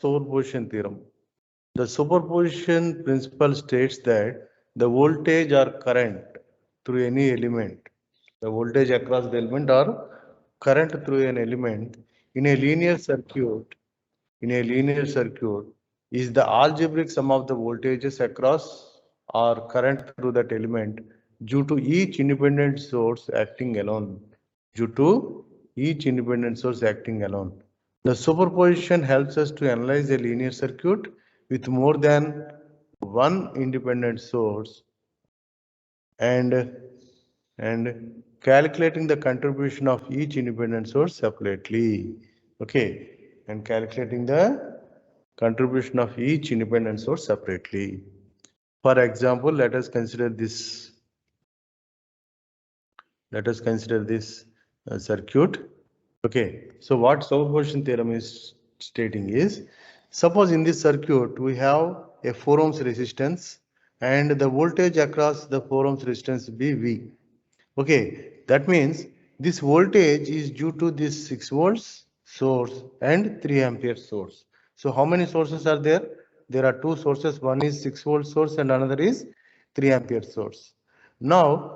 superposition theorem. The superposition principle states that the voltage or current through any element, the voltage across the element or current through an element in a linear circuit, is the algebraic sum of the voltages across or current through that element due to each independent source acting alone. Due to each independent source acting alone. The superposition helps us to analyze a linear circuit with more than one independent source and calculating the contribution of each independent source separately. Okay, and calculating the contribution of each independent source separately. For example, let us consider this. Circuit. Okay, so what superposition theorem is stating is, suppose in this circuit we have a 4 ohms resistance and the voltage across the 4 ohms resistance be V. Okay, that means this voltage is due to this 6 volts source and 3 ampere source. So how many sources are there? There are two sources. One is 6 volt source and another is 3 ampere source. Now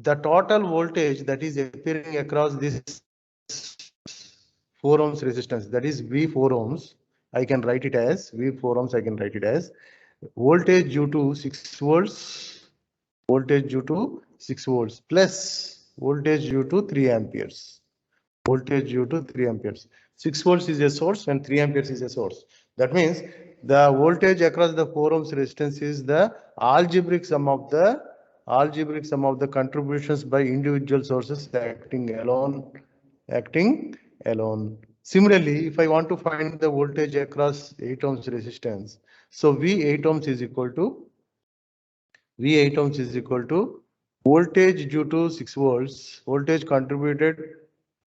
the total voltage that is appearing across this 4 ohms resistance, that is V 4 ohms, I can write it as V 4 ohms, I can write it as voltage due to 6 volts, voltage due to 6 volts plus voltage due to 3 amperes. Voltage due to 3 amperes. 6 volts is a source and 3 amperes is a source. That means the voltage across the 4 ohms resistance is the algebraic sum of the contributions by individual sources acting alone. Similarly, if I want to find the voltage across 8 ohms resistance, so V 8 ohms is equal to voltage due to 6 volts, voltage contributed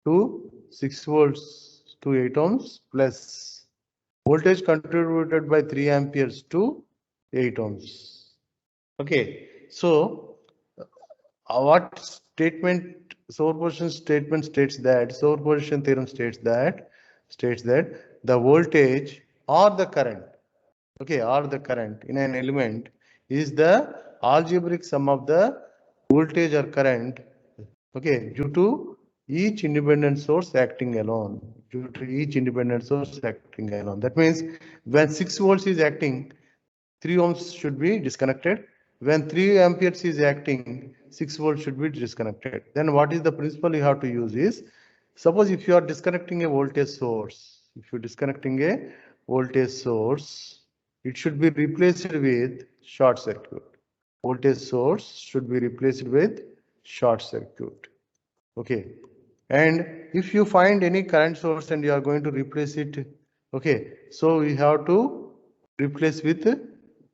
to 6 volts to 8 ohms plus voltage contributed by 3 amperes to 8 ohms. Okay, so what superposition theorem states that the voltage or the current, in an element is the algebraic sum of the voltage or current, due to each independent source acting alone. That means when 6 volts is acting, 3 ohms should be disconnected. When 3 amperes is acting, 6 volts should be disconnected. Then what is the principle you have to use is, suppose if you are disconnecting a voltage source, it should be replaced with short circuit. Voltage source should be replaced with short circuit. Okay, and if you find any current source and you are going to replace it, okay, so we have to replace with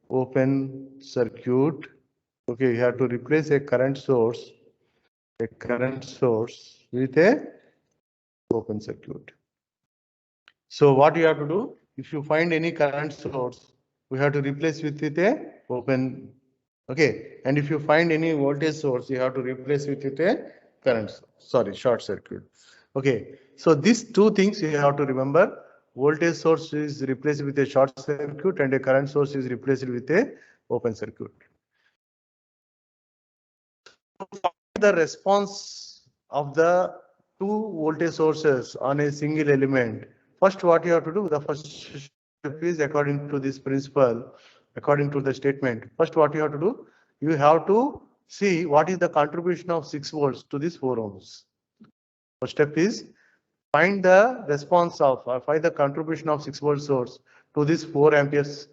open circuit. Okay, you have to replace a current source with a open circuit. So what you have to do, if you find any current source, we have to replace with a open. Okay, and if you find any voltage source, you have to replace with a short circuit. Okay, so these two things you have to remember. Voltage source is replaced with a short circuit and a current source is replaced with a open circuit. The response of the two voltage sources on a single element. First, what you have to do, the first step is, according to this principle, according to the statement, first what you have to do, you have to see what is the contribution of 6 volts to this 4 ohms. First step is find the contribution of 6 volt source to this 4 ohms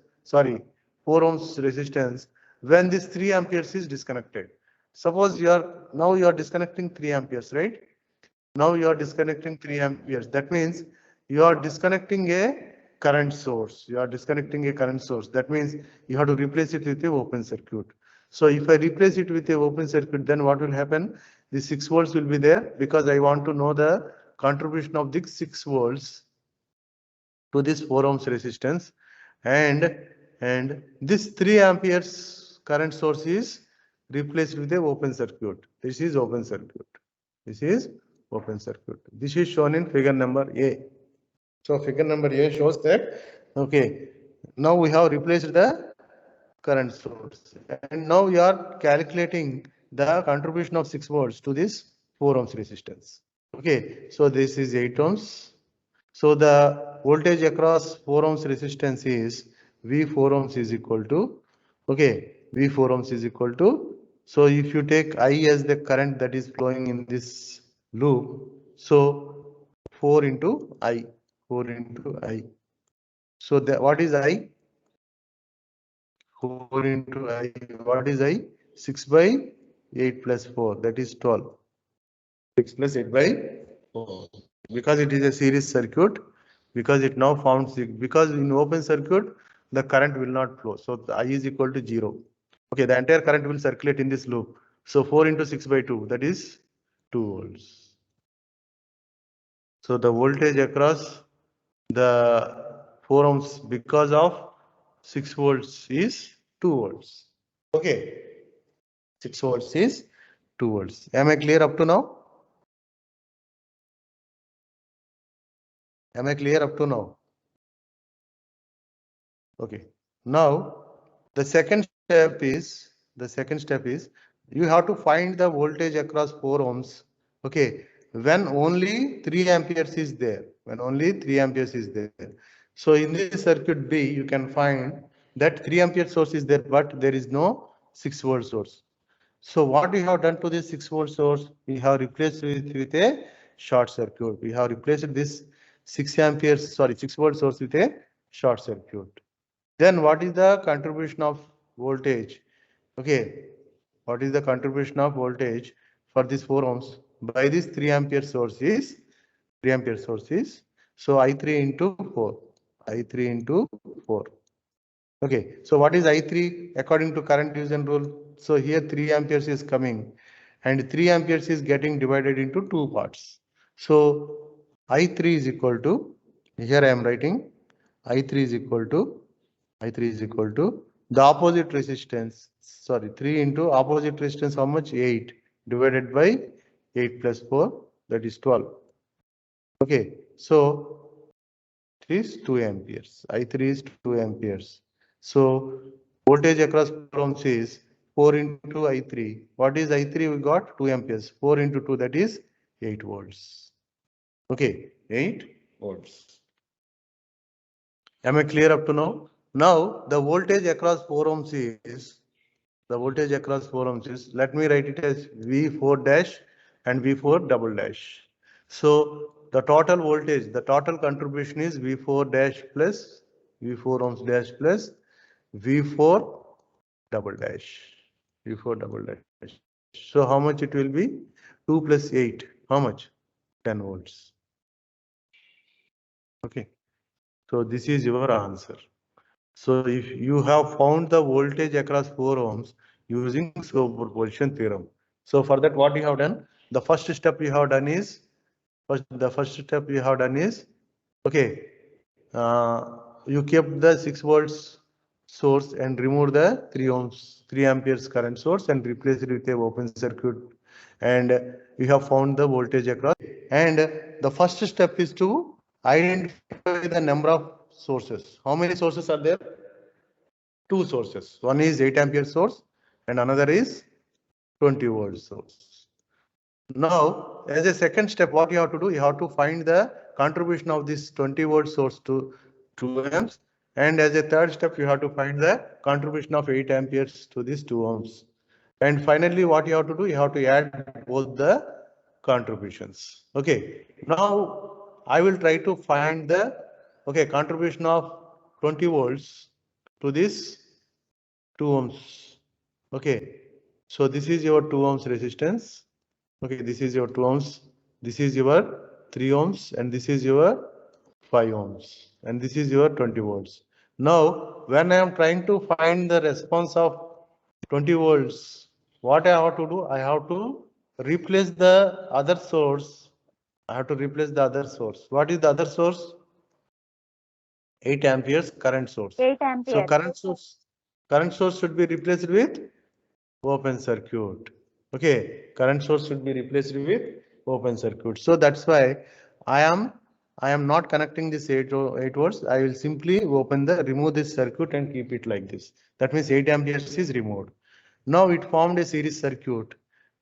resistance when this 3 amperes is disconnected. Suppose you are disconnecting 3 amperes, right? Now you are disconnecting 3 amperes. That means you are disconnecting a current source. That means you have to replace it with a open circuit. So if I replace it with a open circuit, then what will happen? The 6 volts will be there because I want to know the contribution of the 6 volts to this 4 ohms resistance, and this 3 amperes current source is replaced with a open circuit. This is open circuit. This is shown in figure number A. So figure number A shows that, okay, now we have replaced the current source and now we are calculating the contribution of 6 volts to this 4 ohms resistance. Okay, so this is 8 ohms. So the voltage across 4 ohms resistance is V4 ohms is equal to, okay, V4 ohms is equal to, so if you take I as the current that is flowing in this loop, so 4 into I, 4 into I. So what is I? 4 into I, what is I? 6 by 8 plus 4, that is 12. 6 plus 8 by 4. Because it is a series circuit, because it now forms, because in open circuit, the current will not flow. So the I is equal to 0. Okay, the entire current will circulate in this loop. So 4 into 6 by 2, that is 2 volts. So the voltage across the 4 ohms because of 6 volts is 2 volts. Okay, 6 volts is 2 volts. Am I clear up to now? Am I clear up to now? Okay. Now the second step is you have to find the voltage across 4 ohms. Okay, when only 3 amperes is there. When only 3 amperes is there. So in this circuit B, you can find that 3 ampere source is there, but there is no 6 volt source. So what we have done to this 6 volt source, we have replaced with a short circuit. We have replaced this 6 volt source with a short circuit. Then what is the contribution of voltage? Okay, what is the contribution of voltage for this 4 ohms by this 3 ampere source is so I3 into 4. I3 into 4. Okay, so what is I3 according to current division rule? So here 3 amperes is coming and 3 amperes is getting divided into two parts. So I3 is equal to, here I am writing I3 is equal to the opposite resistance, 3 into opposite resistance, how much? 8 divided by 8 plus 4, that is 12. Okay, so it is 2 amperes. I3 is 2 amperes. So voltage across 4 ohms is 4 into I3. What is I3? We got 2 amperes. 4 into 2, that is 8 volts. Okay, 8 volts. Am I clear up to now? Now the voltage across 4 ohms is, let me write it as V4 dash and V4 double dash. So the total voltage, the total contribution is V4 dash plus V4 ohms dash plus V4 double dash. V4 double dash. So how much it will be? 2 plus 8. How much? 10 volts. Okay. So this is your answer. So if you have found the voltage across 4 ohms using superposition theorem. So for that, what you have done? The first step you have done is, okay, you kept the 6 volts source and removed the 3 amperes current source and replaced it with a open circuit, and you have found the voltage across. And the first step is to identify the number of sources. How many sources are there? Two sources. One is 8 ampere source and another is 20 volt source. Now, as a second step, what you have to do, you have to find the contribution of this 20 volt source to 2 amps. And as a third step, you have to find the contribution of 8 amperes to this 2 ohms. And finally, what you have to do, you have to add both the contributions. Okay. Now, I will try to find the contribution of 20 volts to this 2 ohms. Okay. So this is your 2 ohms resistance. Okay, this is your 2 ohms. This is your 3 ohms and this is your 5 ohms and this is your 20 volts. Now, when I am trying to find the response of 20 volts, what I have to do? I have to replace the other source. What is the other source? 8 amperes current source. 8 amperes. So current source should be replaced with open circuit. Okay, current source should be replaced with open circuit. So that's why I am I am not connecting this 8 volts. I will simply remove this circuit and keep it like this. That means 8 amperes is removed. Now it formed a series circuit.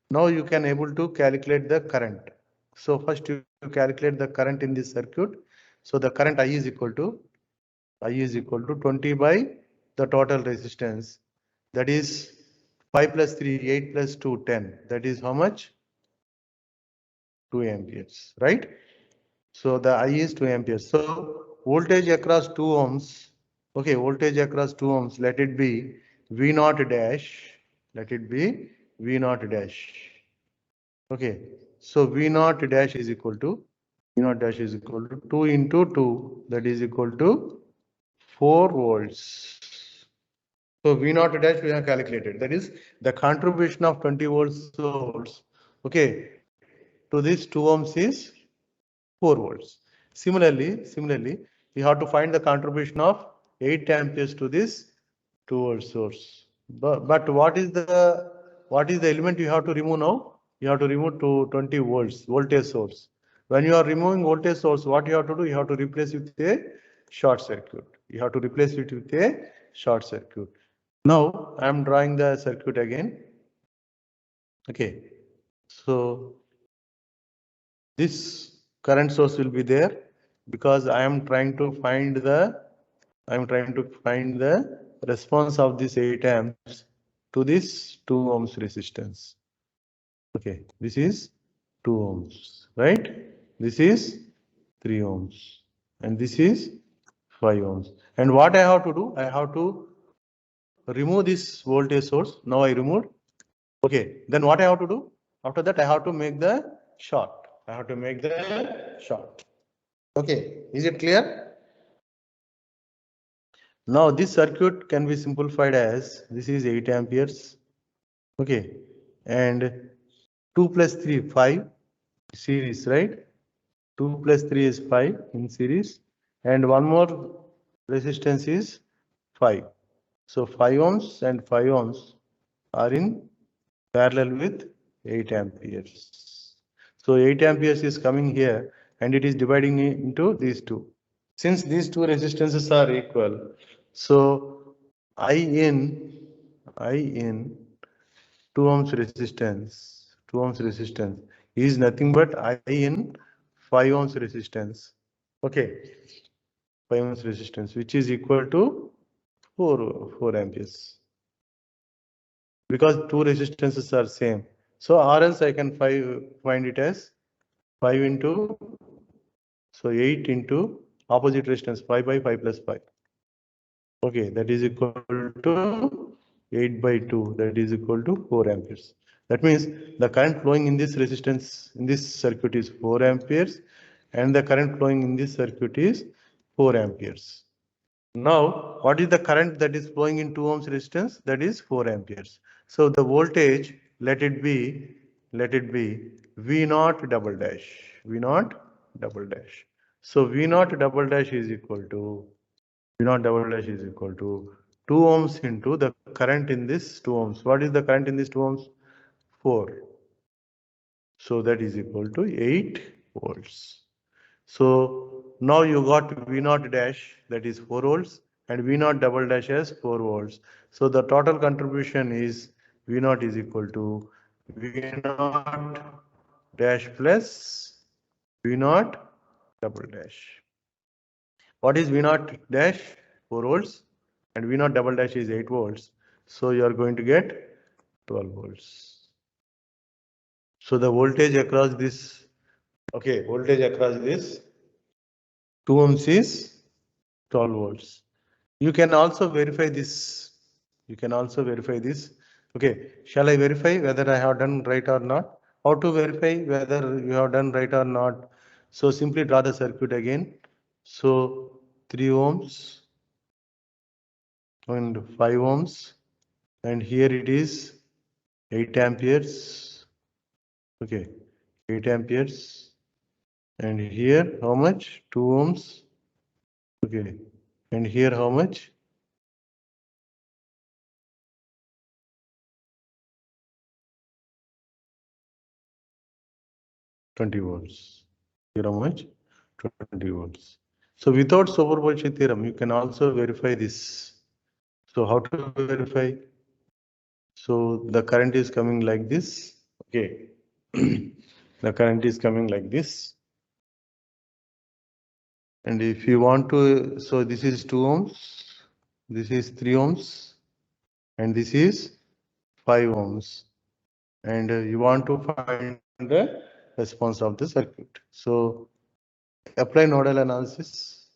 Now you can able to calculate the current. So first you calculate the current in this circuit. So the current I is equal to 20 by the total resistance. That is 5 plus 3, 8 plus 2, 10. That is how much? 2 amperes, right? So the I is 2 amperes. So voltage across 2 ohms. Okay, voltage across 2 ohms. Let it be V naught dash. Let it be V naught dash. Okay. So V naught dash is equal to V naught dash is equal to 2 into 2. That is equal to 4 volts. So V naught dash we have calculated. That is the contribution of 20 volts source. Okay. To this 2 ohms is 4 volts. Similarly, we have to find the contribution of 8 amperes to this 2 volt source. But what is the element you have to remove now? You have to remove to 20 volts voltage source. When you are removing voltage source, what you have to do? You have to replace with a short circuit. You have to replace it with a short circuit. Now I am drawing the circuit again. Okay. So this current source will be there because I am trying to find the response of this 8 amps to this 2 ohms resistance. Okay, this is 2 ohms, right? This is 3 ohms and this is 5 ohms. And what I have to do? I have to remove this voltage source. Now I removed. Okay, then what I have to do? After that, I have to make the short. I have to make the short. Okay, is it clear? Now this circuit can be simplified as this is 8 amperes. Okay, and 2 plus 3, 5 series, right? 2 plus 3 is 5 in series, and one more resistance is 5. So 5 ohms and 5 ohms are in parallel with 8 amperes. So 8 amperes is coming here and it is dividing into these two. Since these two resistances are equal, so I in 2 ohms resistance is nothing but I in 5 ohms resistance. Okay, 5 ohms resistance, which is equal to 4 amperes. Because two resistances are same. So or else I can find it as 5 into, so 8 into opposite resistance 5 by 5 plus 5. Okay, that is equal to 8 by 2, that is equal to 4 amperes. That means the current flowing in this resistance, in this circuit is 4 amperes and the current flowing in this circuit is 4 amperes. Now, what is the current that is flowing in 2 ohms resistance? That is 4 amperes. So the voltage, let it be V naught double dash, V naught double dash. So V naught double dash is equal to, V naught double dash is equal to 2 ohms into the current in this 2 ohms. What is the current in this 2 ohms? 4. So that is equal to 8 volts. So now you got V naught dash, that is 4 volts, and V naught double dash as 4 volts. So the total contribution is V naught is equal to V naught dash plus V naught double dash. What is V naught dash? 4 volts, and V naught double dash is 8 volts. So you are going to get 12 volts. So the voltage across this, okay, voltage across this 2 ohms is 12 volts. You can also verify this. You can also verify this. Okay, shall I verify whether I have done right or not? How to verify whether you have done right or not? So simply draw the circuit again. So 3 ohms and 5 ohms, and here it is 8 amperes. Okay, 8 amperes, and here how much? 2 ohms. Okay, and here how much? 20 volts. Here how much? 20 volts. So without superposition theorem, you can also verify this. So how to verify? So the current is coming like this. Okay. The current is coming like this. And if you want to, so this is 2 ohms, this is 3 ohms, and this is 5 ohms. And you want to find the response of the circuit. So apply nodal analysis.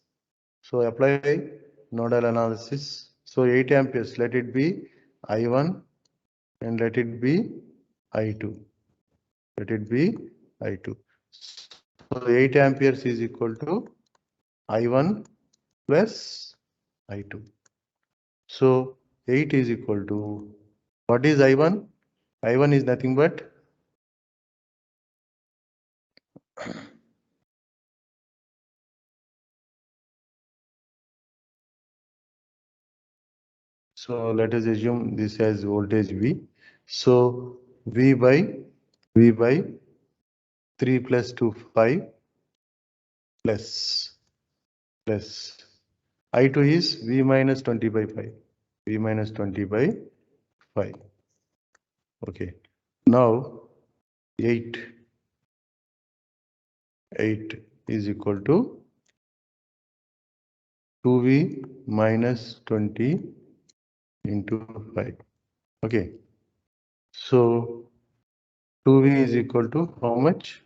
So apply nodal analysis. So 8 amperes, let it be I1 and let it be I2. Let it be I2. So 8 amperes is equal to I1 plus I2. So 8 is equal to, what is I1? I1 is nothing but so let us assume this as voltage V. So V by 3 plus 2, 5 plus I2 is V minus 20 by 5. V minus 20 by 5. Okay. Now 8 is equal to 2V minus 20 into 5. Okay. So 2V is equal to how much?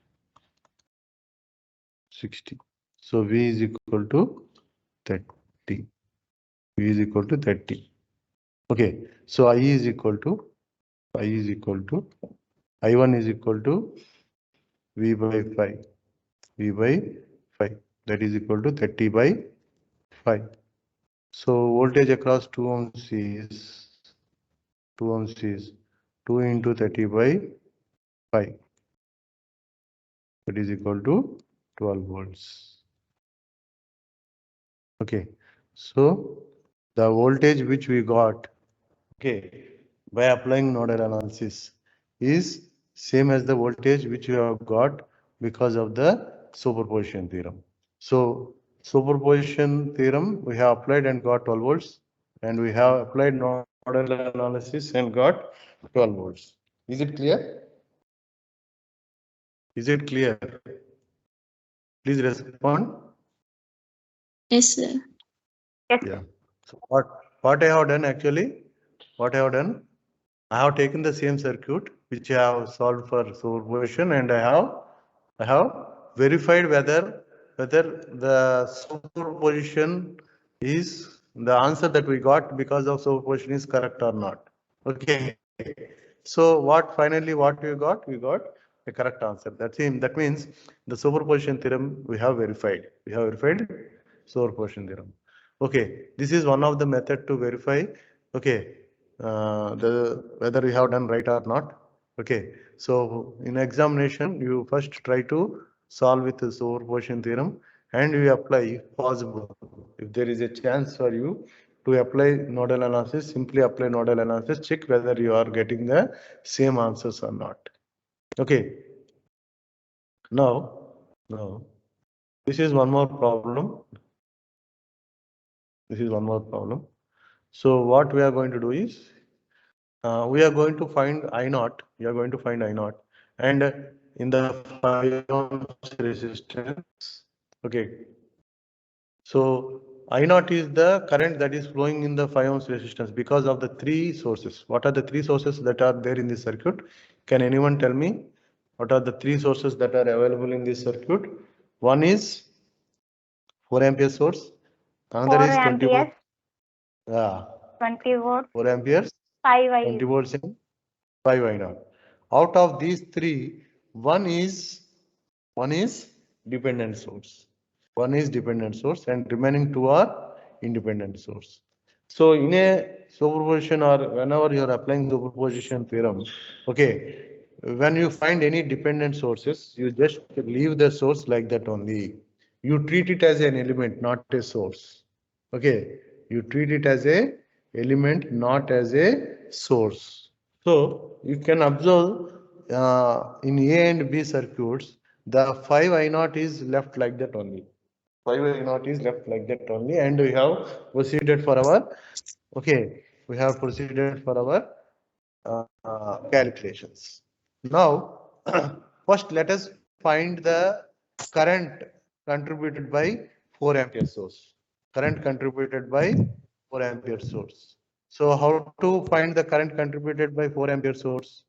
60. So V is equal to 30. V is equal to 30. Okay. So I is equal to I1 is equal to V by 5. V by 5. That is equal to 30 by 5. So voltage across 2 ohms is 2 into 30 by 5. That is equal to 12 volts. Okay. So the voltage which we got, okay, by applying nodal analysis is same as the voltage which we have got because of the superposition theorem. So superposition theorem we have applied and got 12 volts, and we have applied nodal analysis and got 12 volts. Is it clear? Is it clear? Please respond. Yes, sir. Yeah. So what I have done actually, what I have done, I have taken the same circuit which I have solved for superposition, and I have verified whether the superposition is the answer that we got because of superposition is correct or not. Okay. So what finally what we got? We got a correct answer. That means the superposition theorem we have verified. We have verified superposition theorem. Okay, this is one of the method to verify. Okay, whether you have done right or not. Okay, so in examination you first try to solve with the superposition theorem, and you apply if possible. If there is a chance for you to apply nodal analysis, simply apply nodal analysis, check whether you are getting the same answers or not. Okay. Now this is one more problem. This is one more problem. So what we are going to do is we are going to find I naught. We are going to find I naught, and in the 5 ohms resistance. Okay. So I naught is the current that is flowing in the 5 ohms resistance because of the three sources. What are the three sources that are there in this circuit? Can anyone tell me what are the three sources that are available in this circuit? One is 4 ampere source. Another 4 is 20 amperes, volts. Yeah. 20 volts, 4 amperes, 5 20 I. volts and 5 I naught. Out of these three, one is dependent source. One is dependent source, and remaining two are independent source. So in a superposition, or whenever you are applying superposition theorem, okay, when you find any dependent sources, you just leave the source like that only. You treat it as an element, not a source. Okay, you treat it as a element, not as a source. So you can observe in A and B circuits, the 5 I naught is left like that only. 5 I naught is left like that only, and we have proceeded for our, okay, we have proceeded for our calculations. Now, first let us find the current contributed by 4 ampere source. Current contributed by 4 ampere source. So how to find the current contributed by 4 ampere source?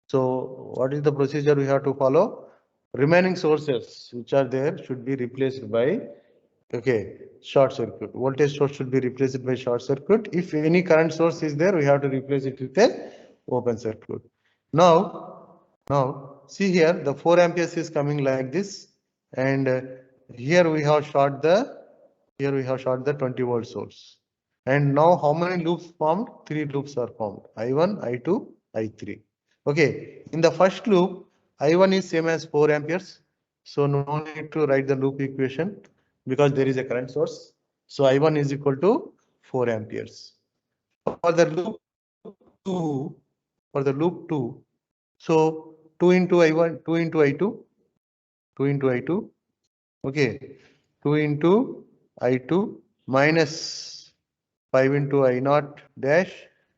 So what is the procedure we have to follow? Remaining sources which are there should be replaced by, okay, short circuit. Voltage source should be replaced by short circuit. If any current source is there, we have to replace it with a open circuit. Now see here, the 4 amperes is coming like this, and here we have short the 20 volt source. And now how many loops formed? 3 loops are formed. I1, I2, I3. Okay, in the first loop, I1 is same as 4 amperes. So no need to write the loop equation because there is a current source. So I1 is equal to 4 amperes. For the loop 2, so 2 into I1, 2 into I2, 2 into I2, okay, 2 into I2 minus 5 into I naught dash.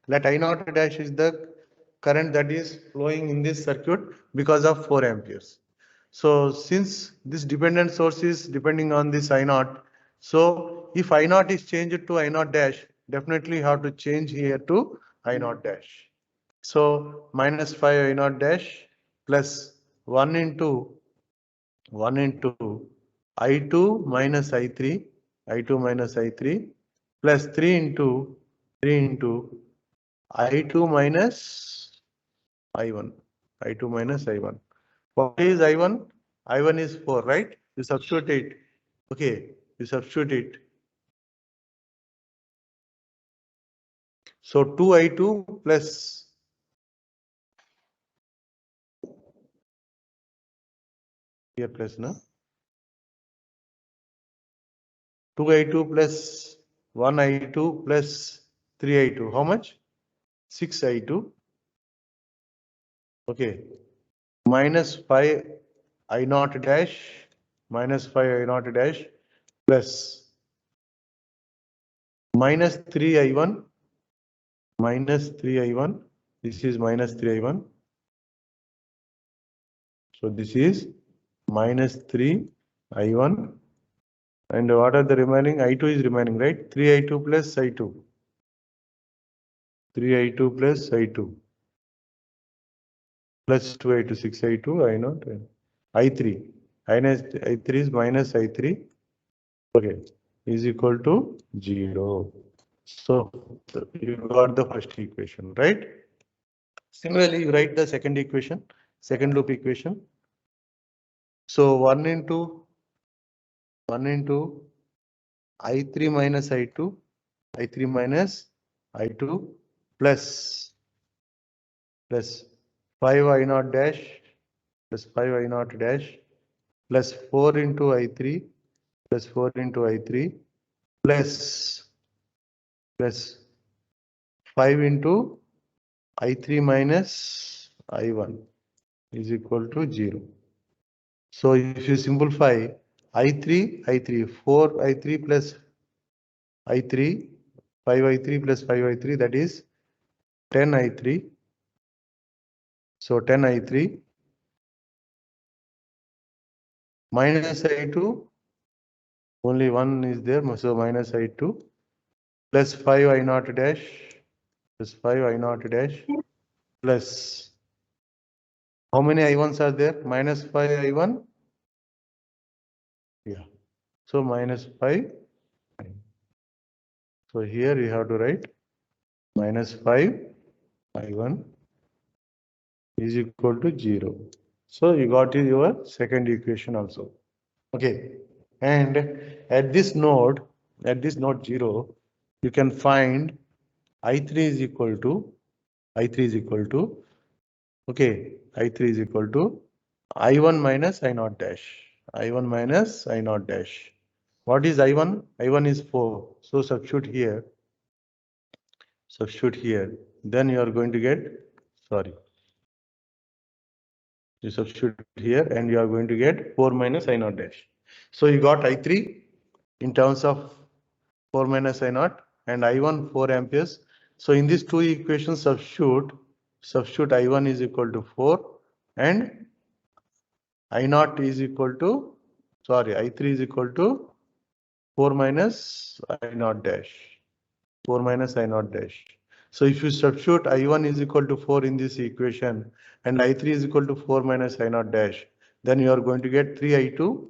Let I naught dash is the current that is flowing in this circuit because of 4 amperes. So since this dependent source is depending on this I naught, so if I naught is changed to I naught dash, definitely you have to change here to I naught dash. So minus 5 I naught dash plus 1 into I2 minus I3, I2 minus I3 plus 3 into I2 minus I1, I2 minus I1. What is I1? I1 is 4, right? You substitute it. Okay, you substitute it. So 2I2 plus here plus na 2I2 plus 1I2 plus 3I2. How much? 6I2. Okay. Minus 5 I naught dash minus 5 I naught dash plus minus 3 I1 minus 3 I1. This is minus 3 I1. So this is minus 3 I1. And what are the remaining? I2 is remaining, right? 3 I2 plus I2. 3 I2 plus I2 plus 2 I2, 6 I2, I naught, I3. I3 is minus I3. Okay, is equal to 0. So you got the first equation, right? Similarly, you write the second equation, second loop equation. So 1 into I3 minus I2, I3 minus I2 plus 5 I naught dash plus 5 I naught dash plus 4 into I3 plus 4 into I3 plus 5 into I3 minus I1 is equal to 0. So if you simplify I3, 4 I3 plus I3, 5 I3 plus 5 I3, that is 10 I3. So 10 I3 minus I2, only one is there, so minus I2 plus 5 I naught dash plus 5 I naught dash plus how many I1s are there? Minus 5 I1. Yeah. So minus 5. So here you have to write minus 5 I1 is equal to 0. So you got your second equation also. Okay. And at this node 0, you can find I3 is equal to okay, I3 is equal to I1 minus I naught dash. I1 minus I naught dash. What is I1? I1 is 4. So substitute here. Then you are going to get, sorry. You substitute here and you are going to get 4 minus I naught dash. So you got I3 in terms of 4 minus I naught and I1 4 amperes. So in these two equations substitute I1 is equal to 4 and I naught is equal to, sorry, I3 is equal to 4 minus I naught dash. 4 minus I naught dash. So if you substitute I1 is equal to 4 in this equation and I3 is equal to 4 minus I naught dash, then you are going to get 3I2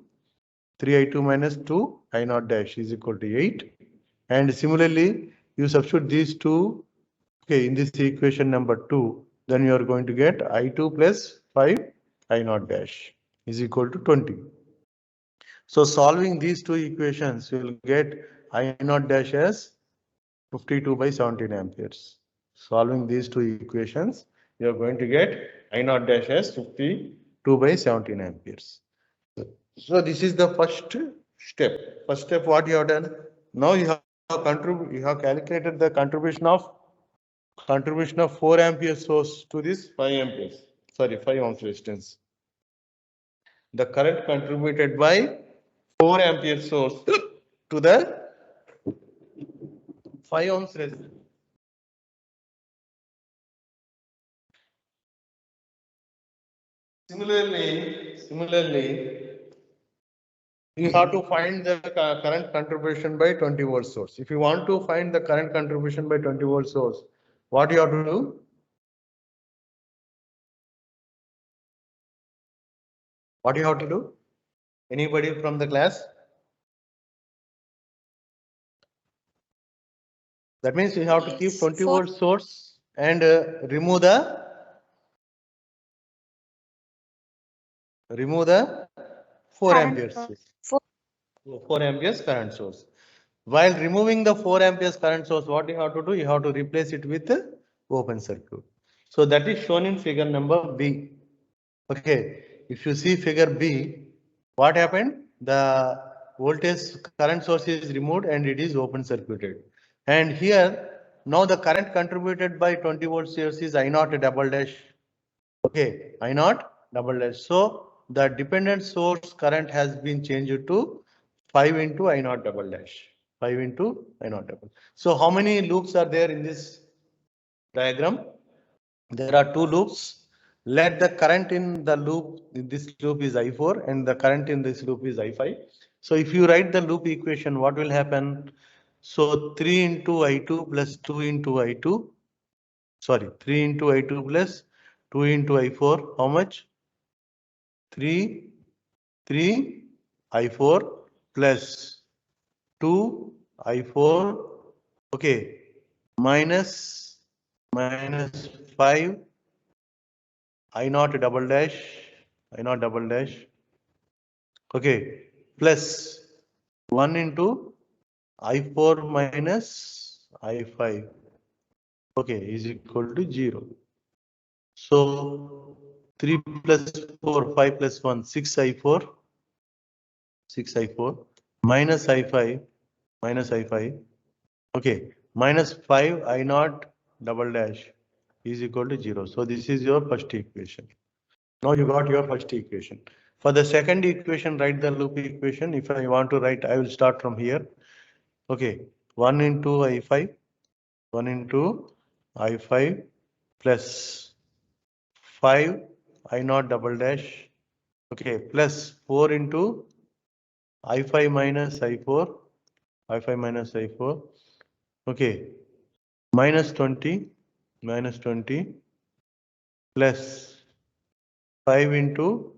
minus 2 I naught dash is equal to 8. And similarly, you substitute these two, okay, in this equation number 2, then you are going to get I2 plus 5 I naught dash is equal to 20. So solving these two equations, you will get I naught dash as 52 by 17 amperes. Solving these two equations, you are going to get I naught dash as 52 by 17 amperes. So this is the first step. First step, what you have done? Now you have calculated the contribution of 4 ampere source to this 5 amperes. Sorry, 5 ohms resistance. The current contributed by 4 ampere source to the 5 ohms resistance. Similarly, you have to find the current contribution by 20 volt source. If you want to find the current contribution by 20 volt source, what you have to do? What you have to do? Anybody from the class? That means you have to keep 20 volt source and remove the 4 amperes. 4 amperes current source. While removing the 4 amperes current source, what you have to do? You have to replace it with open circuit. So that is shown in figure number B. Okay, if you see figure B, what happened? The voltage current source is removed and it is open circuited. And here, now the current contributed by 20 volt source is I naught double dash. Okay, I naught double dash. So the dependent source current has been changed to 5 into I naught double dash. 5 into I naught double. So how many loops are there in this diagram? There are 2 loops. Let the current in the loop, this loop is I4 and the current in this loop is I5. So if you write the loop equation, what will happen? So 3 into I2 plus 2 into I2, sorry, 3 into I2 plus 2 into I4, how much? 3 I4 plus 2 I4, okay, minus 5 I naught double dash, okay, plus 1 into I4 minus I5, okay, is equal to 0. So 3 plus 4, 5 plus 1, 6 I4, minus I5, okay, minus 5 I naught double dash is equal to 0. So this is your first equation. Now you got your first equation. For the second equation, write the loop equation. If I want to write, I will start from here. Okay, 1 into I5 plus 5 I naught double dash. Okay, plus 4 into I5 minus I4. Okay, minus 20 plus 5 into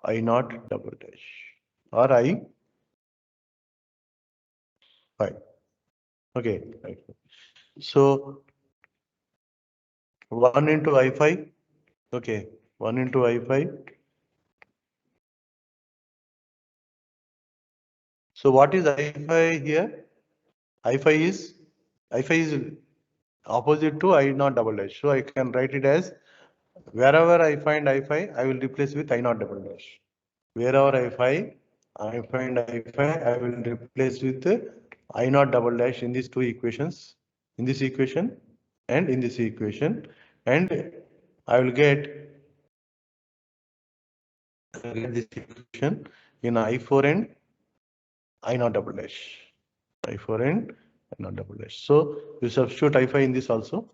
I naught double dash or I5. Okay, so 1 into I5. Okay, 1 into I5. So what is I5 here? I5 is opposite to I naught double dash. So I can write it as wherever I find I5, I will replace with I naught double dash. Wherever I find I5, I will replace with I naught double dash in these two equations, in this equation and in this equation, and I will get this equation in I4 and I naught double dash. I4 and I naught double dash. So you substitute I5 in this also.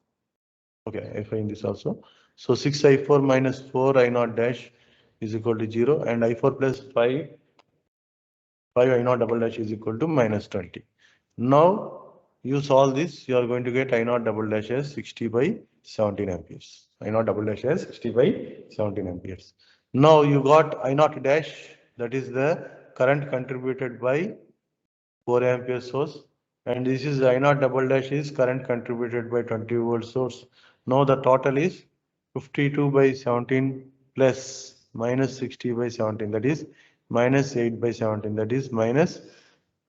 Okay, I5 in this also. So 6I4 minus 4 I naught dash is equal to 0, and I4 plus 5 I naught double dash is equal to minus 20. Now you solve this, you are going to get I naught double dash as 60 by 17 amperes. I naught double dash as 60 by 17 amperes. Now you got I naught dash, that is the current contributed by 4 ampere source, and this is I naught double dash is current contributed by 20 volt source. Now the total is 52 by 17 plus minus 60 by 17, that is minus 8 by 17, that is minus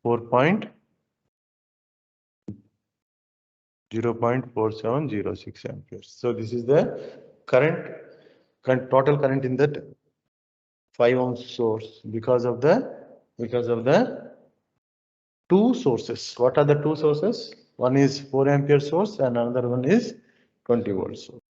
0.4706 amperes. So this is the current total current in that 5 ohm source because of the two sources. What are the two sources? One is 4 ampere source and another one is 20 volt source.